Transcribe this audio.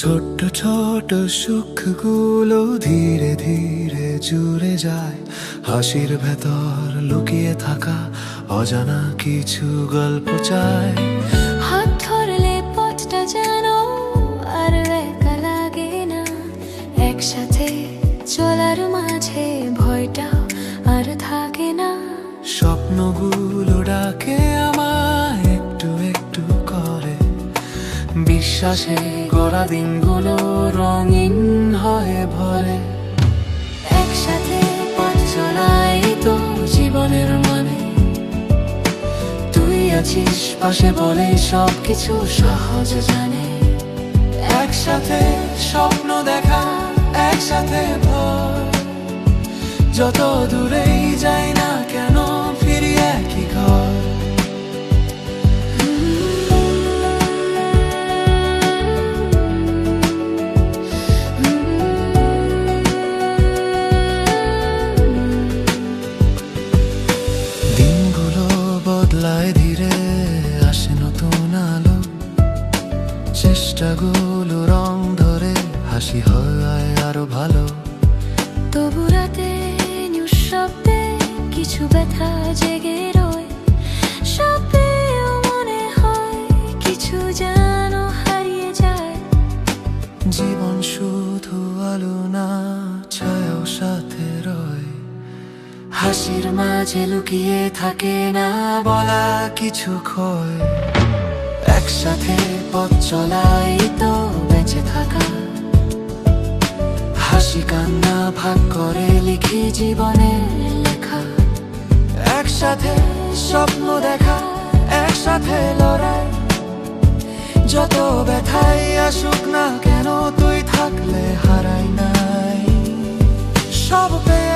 ছোট্ট ছোট সুখগুলো ধীরে ধীরে জুড়ে যায়, হাসির ভেতর লুকিয়ে থাকা অজানা কিছু গল্প চায়। হাত ধরলে পথটা যেন আর একা লাগে না, একসাথে চলার মাঝে ভয়টা আর থাকে না। স্বপ্নগুলো ডাকে আমায় একটু একটু করে, বিশ্বাসে গড়া দিনগুলো রঙিন হয়ে ভরে। একসাথে পথ চলাই তো জীবনের মানে, তুই আছিস পাশে বলে সবকিছু সহজ জানে। একসাথে স্বপ্ন দেখা, একসাথে ভয়, যত দূরেই যাই না কেন ফিরি একই ঘর। দিনগুলো বদলায় ধীরে, আসে নতুন আলো, চেষ্টাগুলো রং ধরে, হাসি হয় আরো ভালো। তবু রাতে নিঃশব্দে কিছু ব্যথা জেগে রয়, স্বপ্নেও মনে হয় কিছু যেন হারিয়ে যায়। জীবন শুধু আলো না, ছায়াও সাথে রয়, হাসির মাঝে লুকিয়ে থাকে না বলা কিছু ক্ষয়। একসাথে পথ চলাই তো বেঁচে থাকা, হাসি কান্না ভাগ করে লিখি জীবনের লেখা। একসাথে স্বপ্ন দেখা, একসাথে লড়াই, যত ব্যথাই আসুক না কেন তুই থাকলে হারাই নাই। সব পেয়ে